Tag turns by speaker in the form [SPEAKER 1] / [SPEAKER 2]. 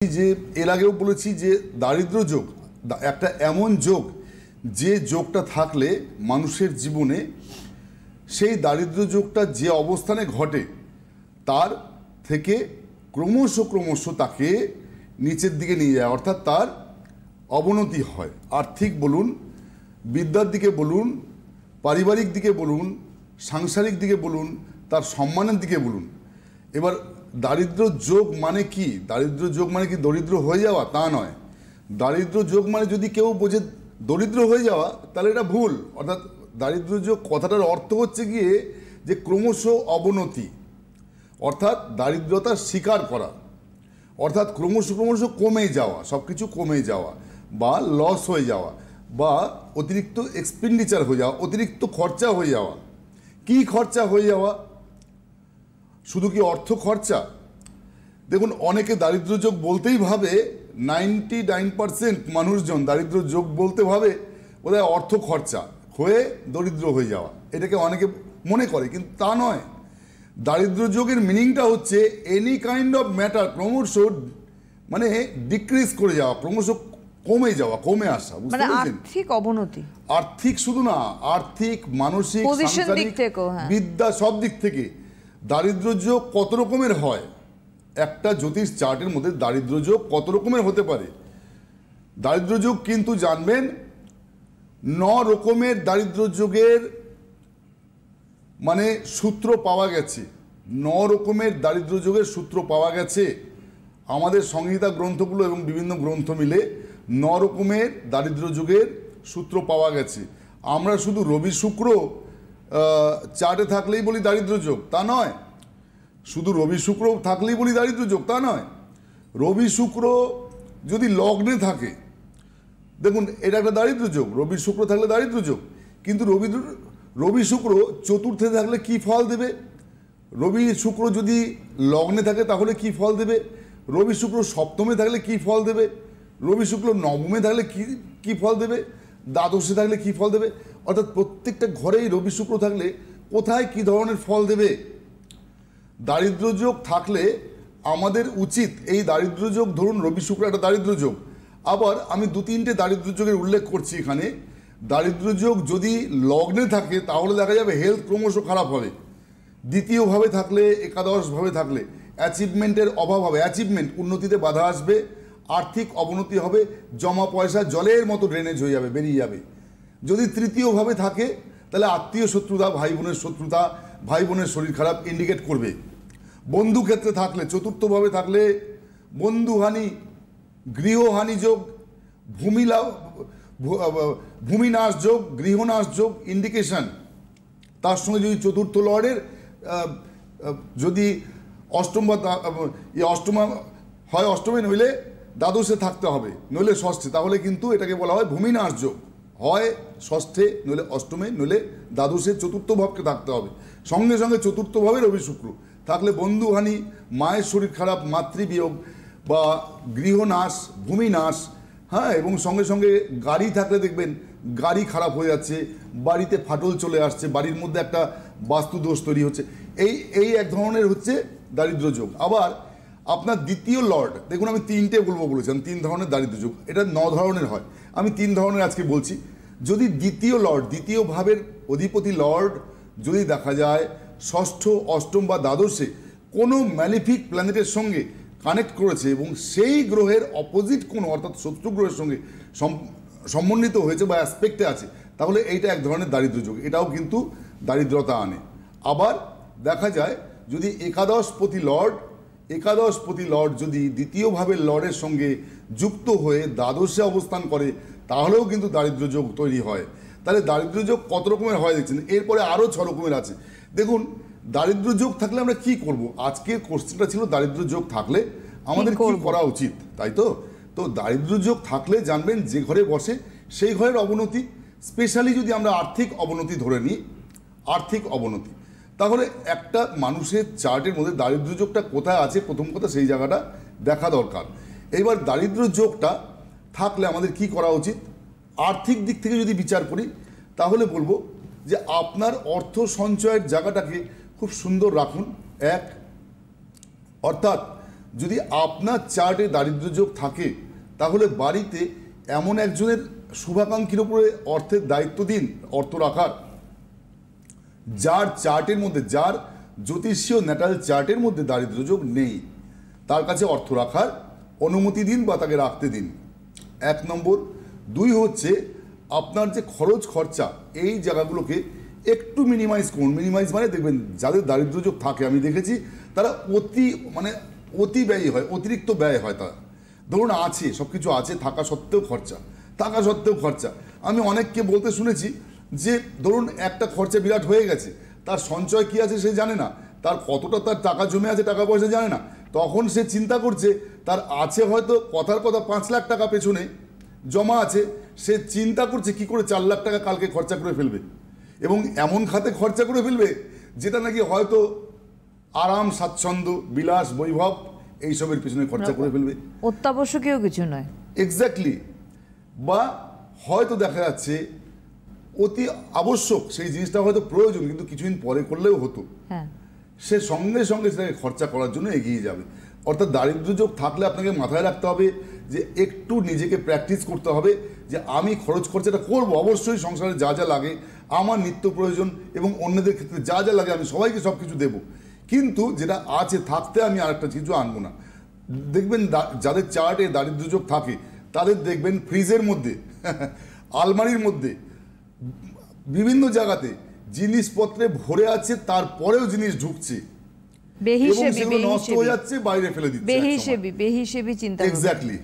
[SPEAKER 1] যে এর আগেও বলেছি যে দারিদ্র যোগ একটা এমন যোগ যে যোগটা থাকলে মানুষের জীবনে সেই দারিদ্র যোগটা যে অবস্থানে ঘটে তার থেকে ক্রমশ তাকে নিচের দিকে নিয়ে যায়, অর্থাৎ তার অবনতি হয়। আর্থিক বলুন, বিদ্যার দিকে বলুন, পারিবারিক দিকে বলুন, সাংসারিক দিকে বলুন, তার সম্মানের দিকে বলুন। এবার দারিদ্র যোগ মানে কি? দারিদ্র যোগ মানে কি দরিদ্র হয়ে যাওয়া? তা নয়। দারিদ্র যোগ মানে যদি কেউ বোঝে দরিদ্র হয়ে যাওয়া, তাহলে এটা ভুল। অর্থাৎ দারিদ্র যোগ কথাটার অর্থ হচ্ছে গিয়ে যে ক্রমশ অবনতি, অর্থাৎ দারিদ্রতার স্বীকার করা, অর্থাৎ ক্রমশ কমে যাওয়া, সব কিছু কমে যাওয়া বা লস হয়ে যাওয়া বা অতিরিক্ত এক্সপেন্ডিচার হয়ে যাওয়া, অতিরিক্ত খরচা হয়ে যাওয়া। কি খরচা হয়ে যাওয়া? শুধু কি অর্থ খরচা? দেখুন, অনেকে দারিদ্র যোগ বলতেই ভাবে, 99% মানুষজন দারিদ্র যোগ বলতে ভাবে বোধহয় অর্থ খরচা হয়ে দরিদ্র হয়ে যাওয়া, এটাকে অনেকে মনে করে, কিন্তু তা নয়। দারিদ্র যোগের মিনিংটা হচ্ছে এনি কাইন্ড অফ ম্যাটার ক্রমশ মানে ডিক্রিজ করে যাওয়া, ক্রমশ কমে যাওয়া, কমে আসা। বুঝতে পারছেন?
[SPEAKER 2] আর্থিক অবনতি,
[SPEAKER 1] আর্থিক শুধু না, আর্থিক, মানসিক, সাংসারিক, বিদ্যা, সব দিক থেকে। দারিদ্র যোগ কত রকমের হয়? একটা জ্যোতিষ চার্টের মধ্যে দারিদ্র যোগ কত রকমের হতে পারে? দারিদ্র যোগ কিন্তু জানবেন 9 রকমের দারিদ্র যোগের মানে সূত্র পাওয়া গেছে। 9 রকমের দারিদ্র যোগের সূত্র পাওয়া গেছে আমাদের সংহিতা গ্রন্থগুলো এবং বিভিন্ন গ্রন্থ মিলে 9 রকমের দারিদ্র যোগের সূত্র পাওয়া গেছে। আমরা শুধু রবি শুক্র চার্টে থাকলেই বলি দারিদ্র যোগ, তা নয়। শুধু রবি শুক্র থাকলেই বলি দারিদ্র যোগ, তা নয়। রবি শুক্র যদি লগ্নে থাকে, দেখুন এটা একটা দারিদ্র যোগ। রবি শুক্র থাকলে দারিদ্র যোগ। কিন্তু রবি শুক্র চতুর্থে থাকলে কি ফল দেবে? রবি শুক্র যদি লগ্নে থাকে তাহলে কি ফল দেবে? রবি শুক্র সপ্তমে থাকলে কি ফল দেবে? রবি শুক্র নবমে থাকলে কি ফল দেবে? দ্বাদশে থাকলে কি ফল দেবে? অর্থাৎ প্রত্যেকটা ঘরেই রবি শুক্র থাকলে কোথায় কি ধরনের ফল দেবে? দারিদ্র যোগ থাকলে আমাদের উচিত এই দারিদ্র যোগ, ধরুন রবি শুক্র একটা দারিদ্র যোগ, আবার আমি 2-3টে দারিদ্র যোগের উল্লেখ করছি এখানে। দারিদ্র যোগ যদি লগ্নে থাকে তাহলে দেখা যাবে হেলথ ক্রমশ খারাপ হবে। দ্বিতীয়ভাবে থাকলে, একাদশভাবে থাকলে অ্যাচিভমেন্টের অভাব হবে, অ্যাচিভমেন্ট উন্নতিতে বাধা আসবে, আর্থিক অবনতি হবে, জমা পয়সা জলের মতো ড্রেনেজ হয়ে যাবে, বেরিয়ে যাবে। যদি তৃতীয়ভাবে থাকে তাহলে আত্মীয় শত্রুতা, ভাই বোনের শত্রুতা, ভাই বোনের শরীর খারাপ ইন্ডিকেট করবে। বন্ধু ক্ষেত্রে থাকলে, চতুর্থভাবে থাকলে বন্ধুহানি, গৃহহানি যোগ, ভূমিনাশ যোগ, গৃহনাশ যোগ ইন্ডিকেশন। তার সঙ্গে যদি চতুর্থ লর্ডের যদি অষ্টম বা অষ্টমা হয়, অষ্টমে নইলে দ্বাদশে থাকতে হবে, নইলে ষষ্ঠে, তাহলে কিন্তু এটাকে বলা হয় ভূমিনাশ যোগ। হয় ষষ্ঠে, নইলে অষ্টমে, নইলে দ্বাদশে, চতুর্থ ভাবকে থাকতে হবে। সঙ্গে চতুর্থ ভাবে রবি শুক্র থাকলে বন্ধুহানি, মায়ের শরীর খারাপ, মাতৃবিয়োগ বা গৃহনাশ, ভূমিনাশ, হ্যাঁ, এবং সঙ্গে গাড়ি থাকলে দেখবেন গাড়ি খারাপ হয়ে যাচ্ছে, বাড়িতে ফাটল চলে আসছে, বাড়ির মধ্যে একটা বাস্তুদোষ তৈরি হচ্ছে। এই এক ধরনের হচ্ছে দারিদ্র যোগ। আবার আপনার দ্বিতীয় লর্ড, দেখুন আমি 3টে বলেছিলাম, 3 ধরনের দারিদ্র যোগ, এটা 9 ধরনের হয়, আমি 3 ধরনের আজকে বলছি। যদি দ্বিতীয় লর্ড, দ্বিতীয় ভাবের অধিপতি লর্ড যদি দেখা যায় ষষ্ঠ, অষ্টম বা দ্বাদশে কোনো ম্যালিফিক প্ল্যানেটের সঙ্গে কানেক্ট করেছে এবং সেই গ্রহের অপোজিট কোনো, অর্থাৎ শত্রু গ্রহের সঙ্গে সম্বন্ধিত হয়েছে বা অ্যাসপেক্টে আছে, তাহলে এইটা এক ধরনের দারিদ্র যোগ, এটাও কিন্তু দারিদ্রতা আনে। আবার দেখা যায় যদি একাদশপতি লর্ড যদি দ্বিতীয় ভাবের লর্ডের সঙ্গে যুক্ত হয়ে দ্বাদশে অবস্থান করে, তাহলেও কিন্তু দারিদ্র যোগ তৈরি হয়। তাহলে দারিদ্র যোগ কত রকমের হয় দেখছেন। এরপরে আরও 6 রকমের আছে। দেখুন, দারিদ্র যোগ থাকলে আমরা কি করব? আজকের কোশ্চেনটা ছিল দারিদ্র যোগ থাকলে আমাদের কি করা উচিত, তাই তো? তো দারিদ্র যোগ থাকলে জানবেন যে ঘরে বসে সেই ঘরের অবনতি, স্পেশালি যদি আমরা আর্থিক অবনতি ধরে নিই, আর্থিক অবনতি, তাহলে একটা মানুষের চার্টের মধ্যে দারিদ্র যোগটা কোথায় আছে, প্রথম কথা সেই জায়গাটা দেখা দরকার। এবার দারিদ্র যোগটা থাকলে আমাদের কি করা উচিত? আর্থিক দিক থেকে যদি বিচার করি তাহলে বলবো যে আপনার অর্থ সঞ্চয়ের জায়গাটাকে খুব সুন্দর রাখুন। অর্থাৎ যদি আপনার চার্টে দারিদ্র্যযোগ থাকে তাহলে বাড়িতে এমন একজনের শুভাকাঙ্ক্ষীর উপরে অর্থের দায়িত্ব দিন, অর্থ রাখার, যার চার্টের মধ্যে, যার জ্যোতিষীয় ন্যাটাল চার্টের মধ্যে দারিদ্র্যযোগ নেই, তার কাছে অর্থ রাখার অনুমতি দিন বা তাকে রাখতে দিন। 1 নম্বর। 2 হচ্ছে আপনার যে খরচ খরচা এই জায়গাগুলোকে একটু মিনিমাইজ করুন। মিনিমাইজ মানে দেখবেন যাদের দারিদ্র্যযোগ থাকে আমি দেখেছি তারা অতি ব্যয়ী হয়, অতিরিক্ত ব্যয় হয়। তারা ধরুন আছে, সব কিছু আছে, থাকা সত্ত্বেও খরচা। আমি অনেককে বলতে শুনেছি যে ধরুন একটা খরচা বিরাট হয়ে গেছে, তার সঞ্চয় কি আছে সে জানে না, তার কতটা তার টাকা জমে আছে, টাকা পয়সা জানে না, তখন সে চিন্তা করছে তার আছে হয়তো কথার কথা 5 লাখ টাকা পেছনে জমা আছে, সে চিন্তা করছে কি করে 4 লাখ টাকা কালকে খরচা করে ফেলবে, এবং এমন খাতে খরচা করে ফেলবে যেটা নাকি হয়তো আরাম, স্বাচ্ছন্দ্য, বিলাস, বৈভব এইসবের পিছনে খরচা করে ফেলবে,
[SPEAKER 2] অত্যাবশ্যকীয় কিছু নয়।
[SPEAKER 1] এক্স্যাক্টলি। বা হয়তো দেখা যাচ্ছে অতি আবশ্যক সেই জিনিসটা হয়তো প্রয়োজন কিন্তু কিছুদিন পরে করলেও হতো, সে সঙ্গে সঙ্গে সেটাকে খরচা করার জন্য এগিয়ে যাবে। অর্থাৎ দারিদ্র্যযোগ থাকলে আপনাকে মাথায় রাখতে হবে যে একটু নিজেকে প্র্যাকটিস করতে হবে যে আমি খরচাটা করব, অবশ্যই সংসারে যা যা লাগে আমার নিত্য প্রয়োজন এবং অন্যদের ক্ষেত্রে যা যা লাগে আমি সবাইকে সব কিছু দেবো, কিন্তু যেটা আছে থাকতে আমি আরেকটা কিছু আনবো না। দেখবেন যাদের চার্টে দারিদ্র্যযোগ থাকে তাদের দেখবেন ফ্রিজের মধ্যে আলমারির মধ্যে বিভিন্ন জায়গাতে জিনিসপত্রে ভরে আছে, তারপরেও জিনিস ঢুকছে এবং সেগুলো নষ্ট হয়ে যাচ্ছে, বাইরে ফেলে দিচ্ছে।
[SPEAKER 2] বেহিসেবি চিন্তা।
[SPEAKER 1] এক্স্যাক্টলি।